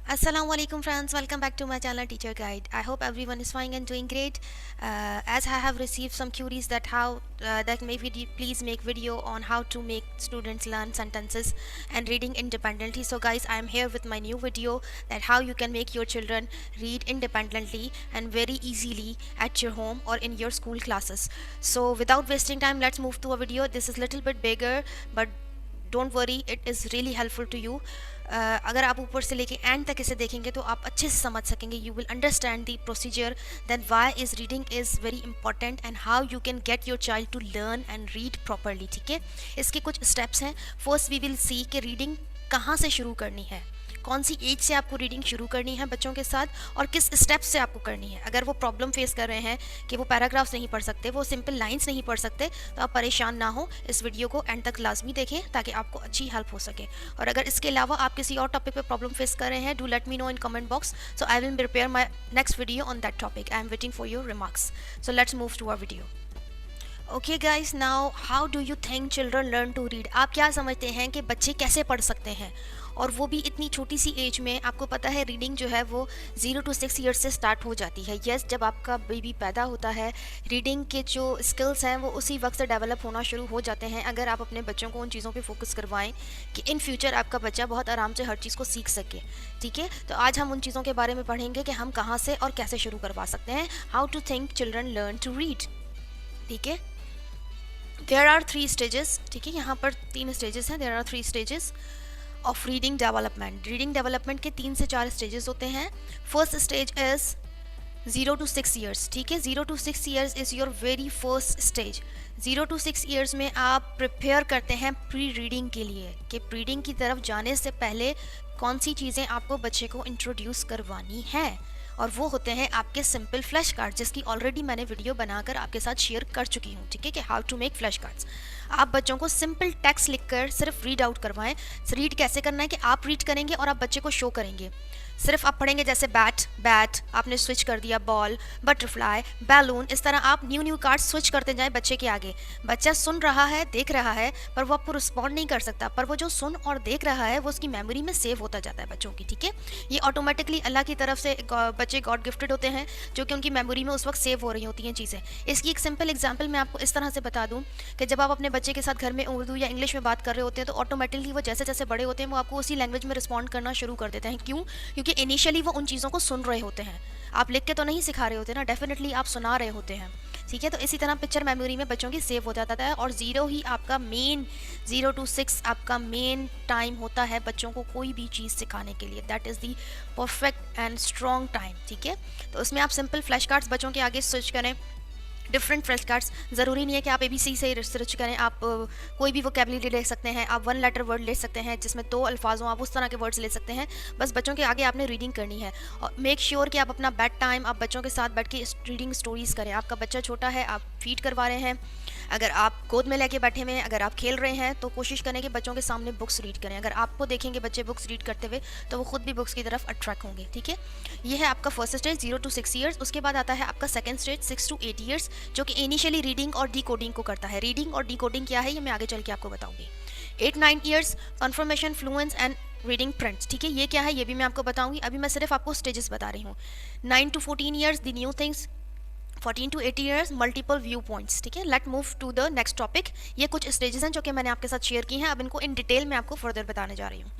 Assalamualaikum friends, welcome back to my channel Teacher Guide. I hope everyone is fine and doing great. As I have received some queries that please make video on how to make students learn sentences and reading independently. So guys, I am here with my new video that how you can make your children read independently and very easily at your home or in your school classes. So without wasting time, let's move to a video. This is little bit bigger, but don't worry, it is really helpful to you. अगर आप ऊपर से लेके and तक इसे देखेंगे तो आप अच्छे से समझ सकेंगे. You will understand the procedure than why is reading is very important and how you can get your child to learn and read properly. ठीक है, इसके कुछ स्टेप्स हैं. फर्स्ट वी विल सी कि रीडिंग कहाँ से शुरू करनी है, कौन सी एज से आपको रीडिंग शुरू करनी है बच्चों के साथ और किस स्टेप से आपको करनी है. अगर वो प्रॉब्लम फेस कर रहे हैं कि वो पैराग्राफ्स नहीं पढ़ सकते, वो सिंपल लाइंस नहीं पढ़ सकते, तो आप परेशान ना हो. इस वीडियो को एंड तक लाजमी देखें ताकि आपको अच्छी हेल्प हो सके. और अगर इसके अलावा आप किसी और टॉपिक पे प्रॉब्लम फेस कर रहे हैं, do let me know in comment box, so I will prepare my next video on that topic. I am waiting for your remarks. So let's move to our video. Okay guys, now how do you think children learn to read. आप क्या समझते हैं कि बच्चे कैसे पढ़ सकते हैं, और वो भी इतनी छोटी सी एज में. आपको पता है रीडिंग जो है वो 0 to 6 ईयर्स से स्टार्ट हो जाती है. यस, जब आपका बेबी पैदा होता है रीडिंग के जो स्किल्स हैं वो उसी वक्त से डेवलप होना शुरू हो जाते हैं. अगर आप अपने बच्चों को उन चीज़ों पे फोकस करवाएं कि इन फ्यूचर आपका बच्चा बहुत आराम से हर चीज़ को सीख सके. ठीक है, तो आज हम उन चीज़ों के बारे में पढ़ेंगे कि हम कहाँ से और कैसे शुरू करवा सकते हैं. How to think children learn to read. ठीक है, देयर आर 3 स्टेजेस. ठीक है, यहाँ पर 3 स्टेजेस हैं. There are 3 stages of reading development. Reading development के 3 से 4 स्टेजेस होते हैं. First stage is 0 to 6 years. ठीक है, 0 to 6 years is your very first stage. 0 to 6 years में आप प्रिपेयर करते हैं प्री रीडिंग के लिए कि रीडिंग की तरफ जाने से पहले कौन सी चीज़ें आपको बच्चे को इंट्रोड्यूस करवानी है. और वो होते हैं आपके सिंपल फ्लैश कार्ड, जिसकी ऑलरेडी मैंने वीडियो बनाकर आपके साथ शेयर कर चुकी हूँ. ठीक है, कि how to make flash cards. आप बच्चों को सिंपल टेक्स्ट लिखकर सिर्फ रीड आउट करवाएं. रीड कैसे करना है कि आप रीड करेंगे और आप बच्चे को शो करेंगे. सिर्फ आप पढ़ेंगे जैसे बैट बैट, आपने स्विच कर दिया, बॉल, बटरफ्लाई, बैलून. इस तरह आप न्यू कार्ड स्विच करते जाएं बच्चे के आगे. बच्चा सुन रहा है, देख रहा है, पर वो आपको रिस्पॉन्ड नहीं कर सकता. पर वो जो सुन और देख रहा है वो उसकी मेमोरी में सेव होता जाता है बच्चों की. ठीक है, ये ऑटोमेटिकली अल्लाह की तरफ से बच्चे गॉड गिफ्टेड होते हैं जो कि उनकी मेमोरी में उस वक्त सेव हो रही होती हैं चीज़ें. इसकी एक सिंपल एग्जाम्पल मैं आपको इस तरह से बता दूँ कि जब आप अपने बच्चे के साथ घर में उर्दू या इंग्लिश में बात कर रहे होते हैं तो ऑटोमेटिकली वो जैसे जैसे बड़े होते हैं वो आपको उसी लैंग्वेज में रिस्पॉन्ड करना शुरू कर देते हैं. क्यों? क्योंकि इनिशियली वो उन चीज़ों को सुन रहे होते हैं. आप लिख के तो नहीं सिखा रहे होते ना, डेफिनेटली आप सुना रहे होते हैं. ठीक है, तो इसी तरह पिक्चर मेमोरी में बच्चों की सेव हो जाता है. और 0 to 6 आपका मेन टाइम होता है बच्चों को कोई भी चीज़ सिखाने के लिए. That is the perfect and strong time. ठीक है, तो उसमें आप सिंपल फ्लैश कार्ड्स बच्चों के आगे स्विच करें. Different flash cards. ज़रूरी नहीं है कि आप ABC से रिसर्च करें. आप कोई भी वोकेबलरी ले सकते हैं. आप 1 लेटर वर्ड ले सकते हैं जिसमें 2 अल्फाज हों. आप उस तरह के वर्ड्स ले सकते हैं. बस बच्चों के आगे आपने रीडिंग करनी है. और मेक श्योर कि आप अपना बेड टाइम आप बच्चों के साथ बैठ के रीडिंग स्टोरीज़ करें. आपका बच्चा छोटा है, आप फीड करवा रहे हैं, अगर आप गोद में लेके बैठे हुए हैं, अगर आप खेल रहे हैं, तो कोशिश करें कि बच्चों के सामने बुक्स रीड करें. अगर आपको देखेंगे बच्चे बुक्स रीड करते हुए तो वो खुद भी बुक्स की तरफ अट्रैक्ट होंगे. ठीक है, ये है आपका फर्स्ट स्टेज 0 to 6 ईयर्स. उसके बाद आता है आपका सेकंड स्टेज 6 to 8 ईयर्स, जो कि इनिशियली रीडिंग और डिकोडिंग को करता है. रीडिंग और डिकोडिंग क्या है ये मैं आगे चल के आपको बताऊंगी. 8-9 years confirmation, fluency and reading prints. ठीक है, ये क्या है ये भी मैं आपको बताऊंगी. अभी मैं सिर्फ आपको स्टेजेस बता रही हूँ. 9 to 14 years the new things. 14 to 80 years multiple view points. ठीक है, let move to the next topic. ये कुछ स्टेजेस हैं जो कि मैंने आपके साथ शेयर की हैं. अब इनको इन डिटेल में आपको फर्दर बताने जा रही हूँ.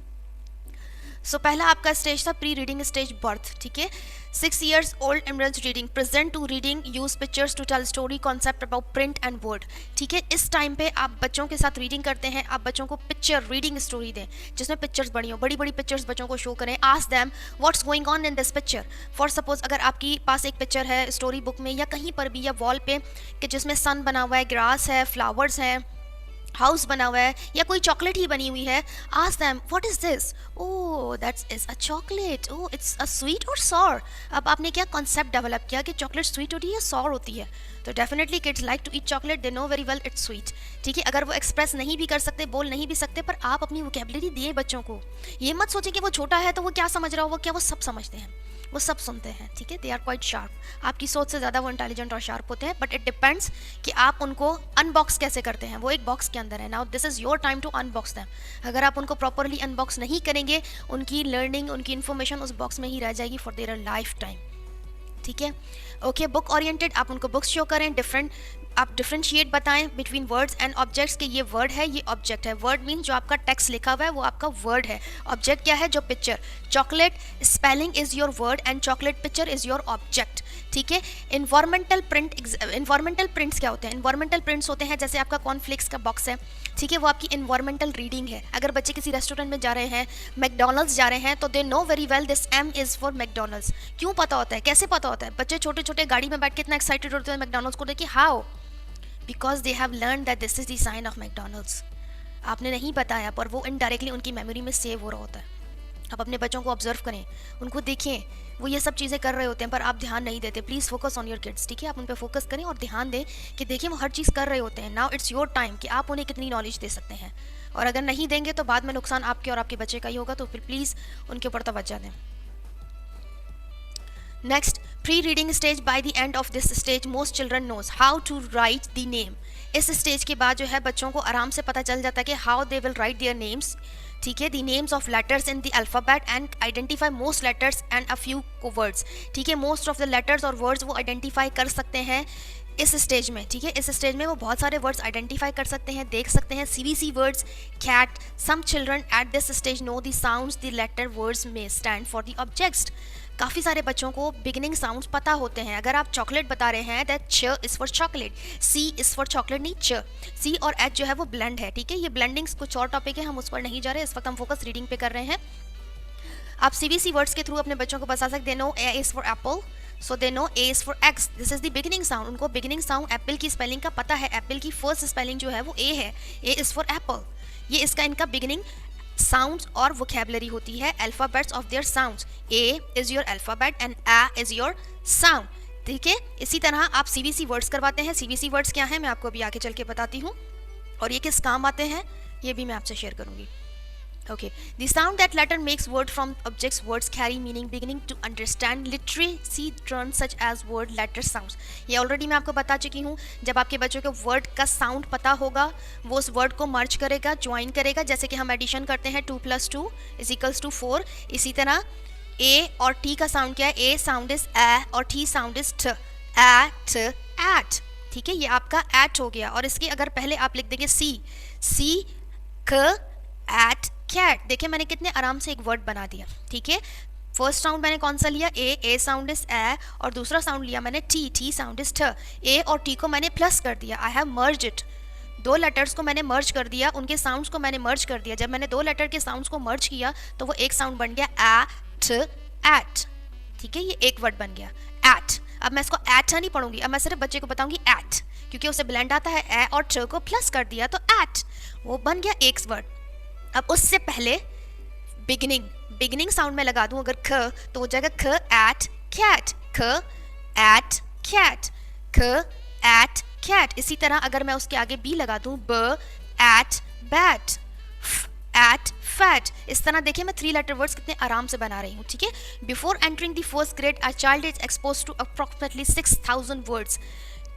सो पहला आपका स्टेज था प्री रीडिंग स्टेज, बर्थ. ठीक है, 6 years old emergent reading, present to reading, use pictures to tell story, concept about print and word. ठीक है, इस टाइम पे आप बच्चों के साथ रीडिंग करते हैं. आप बच्चों को पिक्चर रीडिंग स्टोरी दें जिसमें पिक्चर्स बड़ी हो, बड़ी बड़ी पिक्चर्स बच्चों को शो करें. Ask them what's going on in this picture. For suppose अगर आपकी पास एक पिक्चर है स्टोरी बुक में या कहीं पर भी या वॉल पे कि जिसमें सन बना हुआ है, ग्रास है, फ्लावर्स हैं, हाउस बना हुआ है या कोई चॉकलेट ही बनी हुई है. Ask them what is this. Oh that's is a chocolate. Oh it's a sweet और सॉर. अब आपने क्या कॉन्सेप्ट डेवलप किया कि चॉकलेट स्वीट होती है या सॉर होती है. तो definitely kids like to eat chocolate, they know very well it's sweet. ठीक है, अगर वो एक्सप्रेस नहीं भी कर सकते, बोल नहीं भी सकते, पर आप अपनी वोकेबलरी दिए बच्चों को. ये मत सोचें कि वो छोटा है तो वो क्या समझ रहा हो, वो क्या वो सब समझते हैं. वो सब सुनते हैं, ठीक है। दे आर क्वाइट शार्प, आपकी सोच से ज़्यादा वो इंटेलिजेंट और शार्प होते हैं, बट इट डिपेंड्स कि आप उनको अनबॉक्स कैसे करते हैं। वो एक बॉक्स के अंदर है, now this is your time to unbox them. अगर आप उनको प्रॉपरली अनबॉक्स नहीं करेंगे, उनकी लर्निंग, उनकी इन्फॉर्मेशन उस बॉक्स में ही रह जाएगी फॉर देयर लाइफ टाइम, ठीक है। ओके, बुक ओरिएंटेड, आप उनको बुक्स शो करें, आप डिफ्रेंशिएट बताएं बिटवीन वर्ड्स एंड ऑब्जेक्ट्स कि ये वर्ड है, ये ऑब्जेक्ट है। वर्ड मीन जो आपका टेक्स्ट लिखा हुआ है वो आपका वर्ड है, ऑब्जेक्ट क्या है, जो picture. Chocolate spelling is your word and chocolate picture is your object, ठीक है। इन्वायरमेंटल प्रिंट्स क्या होते हैं? इन्वायरमेंटल प्रिंट्स होते हैं जैसे आपका कॉर्नफ्लेक्स का बॉक्स है, ठीक है, वो आपकी इन्वायरमेंटल रीडिंग है। अगर बच्चे किसी रेस्टोरेंट में जा रहे हैं, मैकडोनल्ड्स जा रहे हैं, तो they know very well this M is for McDonald's. क्यों पता होता है, कैसे पता होता है? बच्चे छोटे छोटे गाड़ी में बैठ के इतना एक्साइटेड होते हैं मैकडोनल्ड्स को देख के, how? Because they have learn that this is the sign of McDonald's. आपने नहीं बताया, पर वो इनडायरेक्टली उनकी मेमोरी में सेव हो रहा होता है। आप अपने बच्चों को ऑब्जर्व करें, उनको देखें, वो ये सब चीज़ें कर रहे होते हैं पर आप ध्यान नहीं देते। Please focus on your kids, ठीक है। आप उन पर फोकस करें और ध्यान दें कि देखिए वो हर चीज़ कर रहे होते हैं। नाउ इट्स योर टाइम कि आप उन्हें कितनी नॉलेज दे सकते हैं, और अगर नहीं देंगे तो बाद में नुकसान आपके और आपके बच्चे का ही होगा, तो फिर प्लीज़ उनके ऊपर तवज्जो दें। Next, pre reading stage. By the end of this stage most children knows how to write the name. इस स्टेज के बाद जो है बच्चों को आराम से पता चल जाता है कि how they will write their names, ठीक है, the names of letters in the alphabet and identify most letters and a few words, ठीक है। मोस्ट ऑफ द लेटर्स और वर्ड्स वो आइडेंटिफाई कर सकते हैं इस स्टेज में, ठीक है। इस स्टेज में वो बहुत सारे वर्ड्स आइडेंटिफाई कर सकते हैं, देख सकते हैं। CVC words, cat. Some children at this stage know the sounds the letter words में स्टैंड फॉर द ऑब्जेक्ट्स। काफ़ी सारे बच्चों को बिगिनिंग साउंड्स पता होते हैं। अगर आप चॉकलेट बता रहे हैं, दैट च is for chocolate, C is for chocolate, नहीं च। C और H जो है वो ब्लेंड है, ठीक है। ये ब्लेंडिंग्स कुछ और टॉपिक है, हम उस पर नहीं जा रहे, इस वक्त हम फोकस रीडिंग पे कर रहे हैं। आप CVC वर्ड्स के थ्रू अपने बच्चों को बता सकते हैं। Know A is for apple, so they know A is for X, this is the beginning sound. उनको बिगिनिंग साउंड एप्पल की स्पेलिंग का पता है। एप्पल की फर्स्ट स्पेलिंग जो है वो A है, A इज़ फॉर एप्पल। ये इसका इनका बिगिनिंग साउंड्स और वोकैबुलरी होती है, alphabets of their sounds. A is your alphabet and A is your sound, ठीक है। इसी तरह आप CVC वर्ड्स करवाते हैं। CVC वर्ड्स क्या है मैं आपको अभी आगे चल के बताती हूँ, और ये किस काम आते हैं ये भी मैं आपसे शेयर करूँगी। Okay, the sound that letter makes word from objects words carry meaning beginning to understand literacy terms such as word letter sounds। ये ऑलरेडी मैं आपको बता चुकी हूँ। जब आपके बच्चों को वर्ड का साउंड पता होगा, वो उस वर्ड को मर्ज करेगा, ज्वाइन करेगा। जैसे कि हम एडिशन करते हैं 2 + 2 = 4। इसी तरह A और T का साउंड क्या है? A साउंड इज A और T sound is T, at, at, ठीक है। ये आपका at हो गया। और इसके अगर पहले आप लिख देंगे C, क, at, कैट। देखिए मैंने कितने आराम से एक वर्ड बना दिया, ठीक है। फर्स्ट साउंड मैंने कौन सा लिया? A साउंड इज A, और दूसरा साउंड लिया मैंने T sound is T। A और T को मैंने प्लस कर दिया, आई हैव मर्ज इट। दो लेटर्स को मैंने मर्ज कर दिया, उनके साउंड्स को मैंने मर्ज कर दिया। जब मैंने दो लेटर के साउंड्स को मर्ज किया तो वो एक साउंड बन गया at, at, ठीक है। ये एक वर्ड बन गया at। अब मैं इसको at नहीं पढ़ूंगी, अब मैं सिर्फ बच्चे को बताऊंगी at, क्योंकि उसे ब्लेंड आता है। A और T को प्लस कर दिया तो at, वो बन गया एक वर्ड। अब उससे पहले बिगिनिंग साउंड में लगा दूं अगर ख, तो हो जाएगा ख एट कैट, ख एट कैट, ख एट कैट। इसी तरह अगर मैं उसके आगे बी लगा दूं, ब एट बैट, एट फैट। इस तरह देखिए मैं 3 लेटर वर्ड्स कितने आराम से बना रही हूँ, ठीक है। Before entering the first grade a child is expose to approximately 6000 words.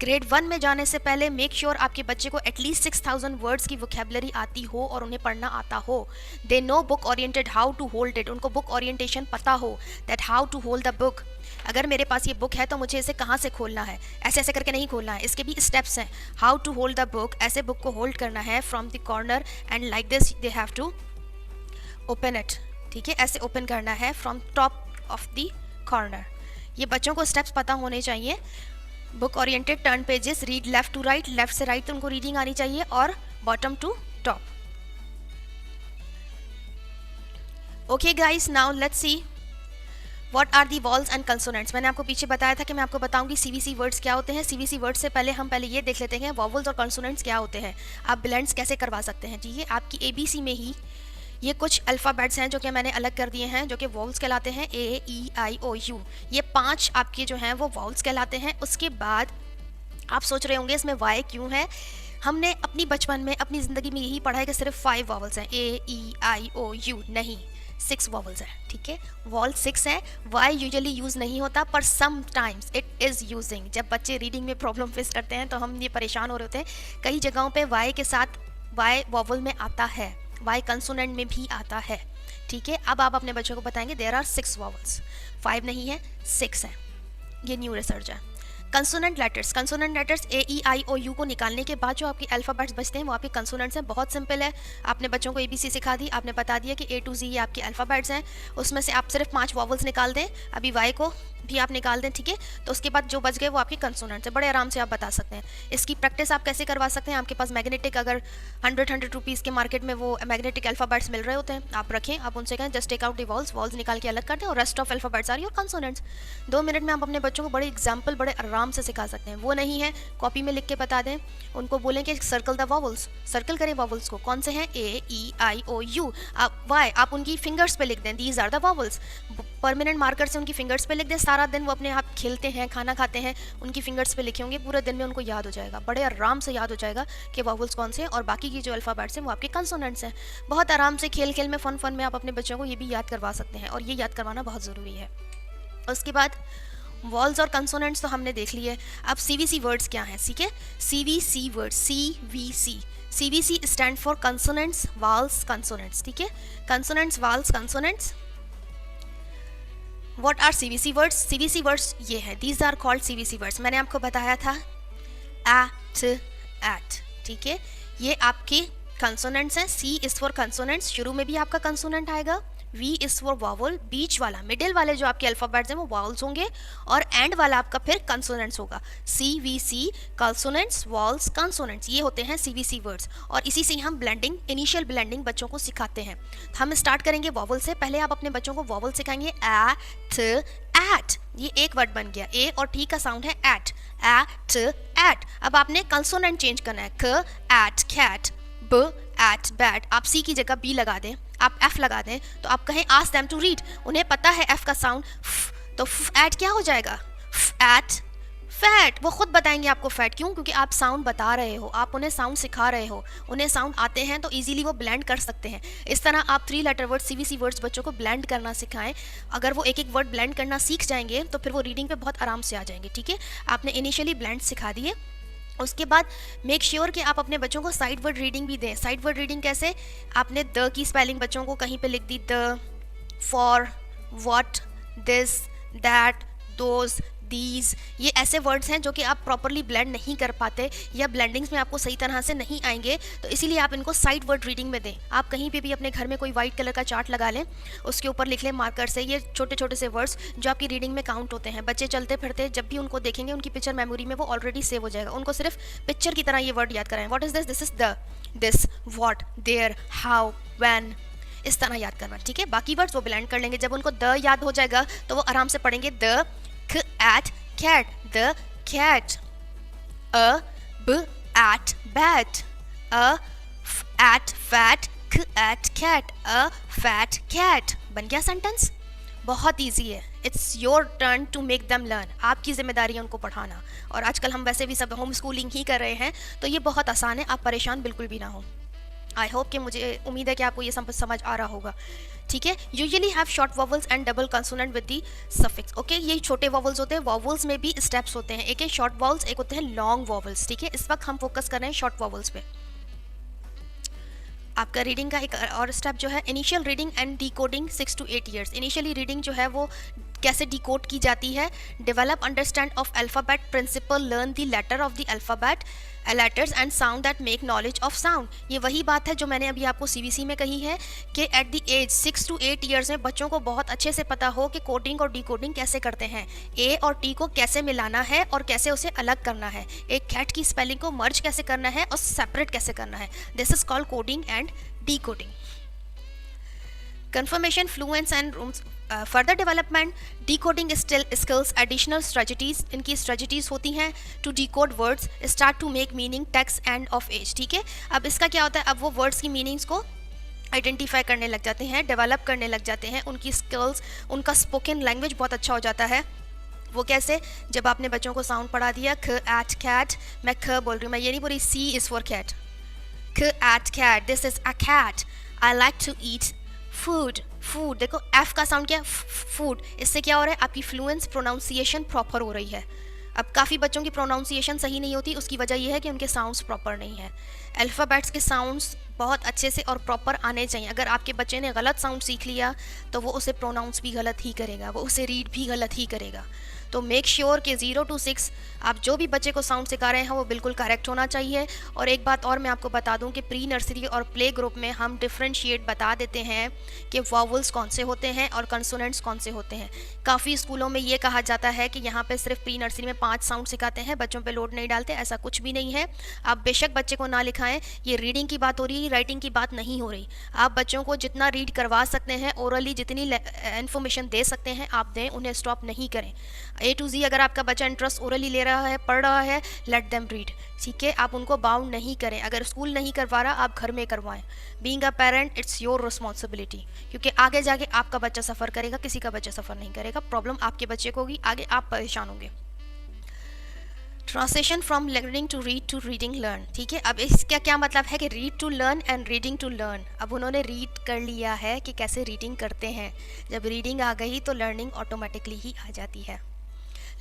Grade 1 में जाने से पहले मेक श्योर आपके बच्चे को एटलीस्ट 6000 वर्ड्स की वोकैबुलरी आती हो और उन्हें पढ़ना आता हो। They know book oriented how to hold it, उनको बुक ओरिएंटेशन पता हो, that how to hold the book. अगर मेरे पास ये बुक है तो मुझे इसे कहाँ से खोलना है, ऐसे ऐसे करके नहीं खोलना है, इसके भी स्टेप्स हैं। How to hold the book, ऐसे बुक को होल्ड करना है from the corner and like this they have to open it, ठीक है। ऐसे ओपन करना है from top of the corner. ये बच्चों को स्टेप्स पता होने चाहिए। Book oriented, turn pages, read left to right, left से राइट उनको रीडिंग आनी चाहिए, और bottom to top. Okay guys, now let's see what are the walls and consonants. मैंने आपको पीछे बताया था कि मैं आपको बताऊंगी CVC वर्ड्स क्या होते हैं। CVC वर्ड्स से पहले हम ये देख लेते हैं वॉवल्स और कंसोनेंट्स क्या होते हैं, आप ब्लेंड्स कैसे करवा सकते हैं, ठीक है। आपकी ABC में ही ये कुछ अल्फ़ाबेट्स हैं जो कि मैंने अलग कर दिए हैं, जो कि वॉवल्स कहलाते हैं, A, E, I, O, U। ये 5 आपके जो हैं वो वॉवल्स कहलाते हैं। उसके बाद आप सोच रहे होंगे इसमें Y क्यों है। हमने अपनी बचपन में अपनी ज़िंदगी में यही पढ़ा है कि सिर्फ 5 वॉवल्स हैं, A, E, I, O, U। नहीं, 6 वॉवल्स हैं, ठीक है, वॉल 6 है। वाई यूजुअली यूज़ नहीं होता, पर some times it is using. जब बच्चे रीडिंग में प्रॉब्लम फेस करते हैं तो हम ये परेशान हो रहे होते हैं। कई जगहों पे वाई के साथ वाई वॉवल में आता है, वाई कंसोनेंट में भी आता है, ठीक है। अब आप अपने बच्चों को बताएंगे देयर आर 6 वॉवल्स, 5 नहीं है 6 है, ये न्यू रिसर्च है। Consonant letters A E I O U को निकालने के बाद जो आपके अल्फ़ाबेट्स बचते हैं वो आपके कंसोनेंट्स हैं। बहुत सिंपल है, आपने बच्चों को ABC सिखा दी, आपने बता दिया कि A to Z ये आपके अल्फ़ाबेट्स हैं, उसमें से आप सिर्फ 5 वॉवल्स निकाल दें, अभी Y को भी आप निकाल दें, ठीक है। तो उसके बाद जो बच गए वो आपके कंसोनेंट्स हैं, बड़े आराम से आप बता सकते हैं। इसकी प्रैक्टिस आप कैसे करवा सकते हैं, आपके पास मैग्नेटिक अगर 100 रुपीज़ के मार्केट में वो मैग्नेटिक अल्फ़ाबेट्स मिल रहे होते हैं, आप रखें, आप उनसे कहें just take out the vowels निकाल के अलग कर दें और rest of alphabets are your consonants. 2 minute में आप अपने बच्चों को बड़े एग्जाम्पल बड़े आराम से सिखा सकते हैं। वो नहीं है कॉपी में लिख के बता दें, उनको बोलें कि सर्कल द वॉवल्स, सर्कल करें वॉवल्स को, कौन से हैं A E I O U, आप वाई आप उनकी फिंगर्स पे लिख दें, these are the vowels. Permanent marker से उनकी फिंगर्स पे लिख दें, सारा दिन वो अपने आप खेलते हैं, खाना खाते हैं, उनकी फिंगर्स पे लिखे होंगे, पूरे दिन में उनको याद हो जाएगा, बड़े आराम से याद हो जाएगा कि वॉवल्स कौन से हैं और बाकी की जो अल्फ़ाबेट्स हैं वो आपके कंसोनेंट्स हैं। बहुत आराम से खेल खेल में फन में आप अपने बच्चों को ये भी याद करवा सकते हैं और ये याद करवाना बहुत ज़रूरी है। उसके बाद वॉल्स और कंसोनेंट्स तो हमने देख लिए। अब CVC वर्ड्स क्या हैं, ठीक है। CVC words, CVC stand for consonants vowels consonants, ठीक है। Consonants vowels consonants. What are CVC words? CVC words ये है, these are called CVC words. मैंने आपको बताया था एट, ठीक है, ये आपके कंसोनेंट्स हैं। C इज़ फॉर कंसोनेंट्स, शुरू में भी आपका कंसोनेंट आएगा। V इज़ फॉर वॉवल, बीच वाला मिडिल वाले जो आपके अल्फ़ाबेट्स हैं वो वॉवल्स होंगे और एंड वाला आपका फिर कंसोनेंट्स होगा। CVC कंसोनेंट्स वॉवल्स कंसोनेंट्स, ये होते हैं CVC वर्ड्स और इसी से हम ब्लेंडिंग, इनिशियल ब्लेंडिंग बच्चों को सिखाते हैं। हम स्टार्ट करेंगे वॉवल से। पहले आप अपने बच्चों को वॉवल सिखाएंगे एट, ये एक वर्ड बन गया, ए और टी का साउंड है एट। अब आपने कंसोनेंट चेंज करना है, क एट कैट, ब एट बैट। आप सी की जगह बी लगा दें, आप एफ लगा दें, तो आप कहें आस्क देम टू रीड। उन्हें पता है एफ का साउंड तो एट क्या हो जाएगा, एट फैट। वो खुद बताएंगे आपको फैट, क्यों? क्योंकि आप साउंड बता रहे हो, आप उन्हें साउंड सिखा रहे हो, उन्हें साउंड आते हैं तो इजीली वो ब्लेंड कर सकते हैं। इस तरह आप 3 लेटर वर्ड CVC वर्ड्स बच्चों को ब्लेंड करना सिखाएं। अगर वो एक एक वर्ड ब्लेंड करना सीख जाएंगे तो फिर वो रीडिंग पे बहुत आराम से आ जाएंगे, ठीक है। आपने इनिशियली ब्लेंड सिखा दिए। उसके बाद मेक श्योर कि आप अपने बच्चों को साइड वर्ड रीडिंग भी दें। साइड वर्ड रीडिंग कैसे? आपने द की स्पेलिंग बच्चों को कहीं पे लिख दी, the, for, what, this, that, those, these. ये ऐसे वर्ड्स हैं जो कि आप प्रॉपरली ब्लेंड नहीं कर पाते या ब्लेंडिंग्स में आपको सही तरह से नहीं आएंगे, तो इसीलिए आप इनको साइड वर्ड रीडिंग में दें। आप कहीं पे भी अपने घर में कोई वाइट कलर का चार्ट लगा लें, उसके ऊपर लिख लें मार्कर से ये छोटे छोटे से वर्ड्स जो आपकी रीडिंग में काउंट होते हैं। बच्चे चलते फिरते जब भी उनको देखेंगे उनकी पिक्चर मेमोरी में वो ऑलरेडी सेव हो जाएगा। उनको सिर्फ पिक्चर की तरह ये वर्ड याद कराएं। What is this? This is the, this, what, there, how, when, इस तरह याद करना, ठीक है। बाकी वर्ड्स वो ब्लेंड कर लेंगे। जब उनको द याद हो जाएगा तो वो आराम से पढ़ेंगे, the at cat, the cat, a b at bat, a f at fat, k at cat, a fat cat। बन गया सेंटेंस? बहुत ईजी है। It's your turn to make them learn. आपकी जिम्मेदारी है उनको पढ़ाना, और आजकल हम वैसे भी सब होम स्कूलिंग ही कर रहे हैं तो ये बहुत आसान है, आप परेशान बिल्कुल भी ना हो। आई होप कि मुझे उम्मीद है कि आपको ये समझ आ रहा होगा, ठीक है। Usually have short vowels and double consonant with the suffix, okay. ये छोटे वॉवल्स होते हैं। वॉवल्स में भी स्टेप्स होते हैं, एक है शॉर्ट वॉवल्स, एक होते हैं लॉन्ग वॉवल्स, ठीक है। इस वक्त हम फोकस कर रहे हैं शॉर्ट वॉवल्स पे। आपका रीडिंग का एक और स्टेप जो है initial reading and decoding 6 to 8 years. Initially reading जो है वो कैसे डिकोड की जाती है? Develop understand of alphabet principle, learn the letter of the alphabet, letters and sound that make knowledge of sound. ये वही बात है जो मैंने अभी आपको CVC में कही है कि at the age 6 to 8 years में बच्चों को बहुत अच्छे से पता हो कि कोडिंग और डिकोडिंग कैसे करते हैं, ए और टी को कैसे मिलाना है और कैसे उसे अलग करना है, एक कैट की स्पेलिंग को मर्ज कैसे करना है और सेपरेट कैसे करना है। This is called coding and decoding. Confirmation, fluence and further development, decoding skills, additional strategies, इनकी strategies होती हैं to decode words, start to make meaning, text and of age, ठीक है। अब इसका क्या होता है, अब वो words की meanings को आइडेंटिफाई करने लग जाते हैं, डेवलप करने लग जाते हैं, उनकी स्किल्स, उनका स्पोकन लैंग्वेज बहुत अच्छा हो जाता है। वो कैसे? जब आपने बच्चों को साउंड पढ़ा दिया, ख एट कैट, मैं ख बोल रही हूँ, मैं ये नहीं बोल रही C इज़ फॉर कैट, ख at cat, this is a cat, I like to eat food, food देखो एफ का साउंड क्या है, फूड। इससे क्या हो रहा है, आपकी फ्लुएंस प्रोनाउंसिएशन प्रॉपर हो रही है। अब काफ़ी बच्चों की प्रोनाउंसिएशन सही नहीं होती, उसकी वजह यह है कि उनके साउंड्स प्रॉपर नहीं है। अल्फ़ाबेट्स के साउंड्स बहुत अच्छे से और प्रॉपर आने चाहिए। अगर आपके बच्चे ने गलत साउंड सीख लिया तो वो उसे प्रोनाउंस भी गलत ही करेगा, वो उसे रीड भी गलत ही करेगा। तो मेक श्योर कि 0 to 6 आप जो भी बच्चे को साउंड सिखा रहे हैं वो बिल्कुल करेक्ट होना चाहिए। और एक बात और मैं आपको बता दूं कि प्री नर्सरी और प्ले ग्रुप में हम डिफ्रेंशिएट बता देते हैं कि वॉवल्स कौन से होते हैं और कंसोनेंट्स कौन से होते हैं। काफ़ी स्कूलों में ये कहा जाता है कि यहाँ पे सिर्फ प्री नर्सरी में 5 साउंड सिखाते हैं, बच्चों पे लोड नहीं डालते। ऐसा कुछ भी नहीं है। आप बेशक बच्चे को ना लिखाएं, ये रीडिंग की बात हो रही है, राइटिंग की बात नहीं हो रही। आप बच्चों को जितना रीड करवा सकते हैं, ओरली जितनी इन्फॉर्मेशन दे सकते हैं आप दें, उन्हें स्टॉप नहीं करें। A to Z अगर आपका बच्चा इंटरेस्ट ओरली ले रहा है, पढ़ रहा है, लेट देम रीड, ठीक है। आप उनको बाउंड नहीं करें। अगर स्कूल नहीं करवा रहा, आप घर में करवाएं। Being a parent it's your responsibility, क्योंकि आगे जाके आपका बच्चा सफ़र करेगा, किसी का बच्चा सफ़र नहीं करेगा। प्रॉब्लम आपके बच्चे को होगी, आगे आप परेशान होंगे। Translation from learning to read to reading learn, ठीक है। अब इसका क्या मतलब है कि read to learn and reading to learn. अब उन्होंने रीड कर लिया है कि कैसे रीडिंग करते हैं। जब रीडिंग आ गई तो लर्निंग ऑटोमेटिकली ही आ जाती है।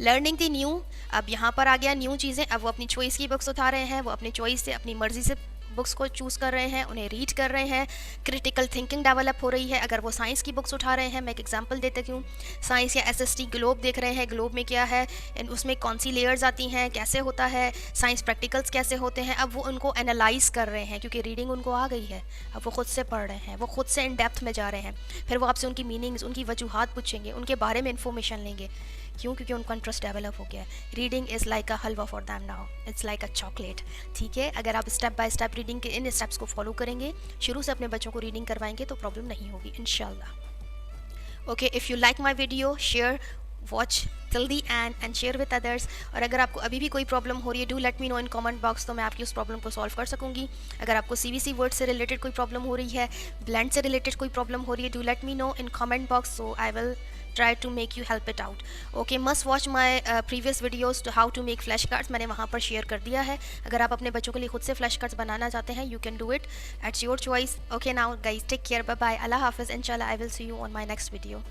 लर्निंग दी न्यू, अब यहाँ पर आ गया न्यू चीज़ें। अब वो अपनी चॉइस की बुक्स उठा रहे हैं, वो अपनी चॉइस से, अपनी मर्जी से बुक्स को चूज़ कर रहे हैं, उन्हें रीड कर रहे हैं। क्रिटिकल थिंकिंग डेवलप हो रही है। अगर वो साइंस की बुक्स उठा रहे हैं, मैं एक एग्जांपल देती हूँ। साइंस या एसएसटी ग्लोब देख रहे हैं, ग्लोब में क्या है, उसमें कौन सी लेयर्स आती हैं, कैसे होता है, साइंस प्रैक्टिकल्स कैसे होते हैं। अब वो उनको एनालाइज कर रहे हैं, क्योंकि रीडिंग उनको आ गई है। अब वो खुद से पढ़ रहे हैं, वो खुद से इन डेप्थ में जा रहे हैं। फिर वो आपसे उनकी मीनिंग्स, उनकी वजूहात पूछेंगे, उनके बारे में इंफॉर्मेशन लेंगे। क्यों? क्योंकि उनका इंटरेस्ट डेवलप हो गया है। Reading is like a halwa for them now, it's like a chocolate, ठीक है। अगर आप स्टेप बाय स्टेप रीडिंग के इन स्टेप्स को फॉलो करेंगे, शुरू से अपने बच्चों को रीडिंग करवाएंगे तो प्रॉब्लम नहीं होगी इंशाल्लाह। Okay, if you like my video, share, watch till the and share with others. और अगर आपको अभी भी कोई प्रॉब्लम हो रही है, do let me know in comment box, तो मैं आपकी उस प्रॉब्लम को सॉल्व कर सकूंगी। अगर आपको CBC वर्ड से रिलेटेड कोई प्रॉब्लम हो रही है, ब्लेंड से रिलेटेड कोई प्रॉब्लम हो रही है, do let me know in comment box, so I will try to make you help it out. Okay, must watch my previous videos to how to make flash cards, मैंने वहाँ पर share कर दिया है। अगर आप अपने बच्चों के लिए खुद से फ्लैश कार्ड्स बनाना चाहते हैं, you can do it, it's your choice. Okay, now guys, take care, bye bye, Allah Hafiz, inshallah I will see you on my next video.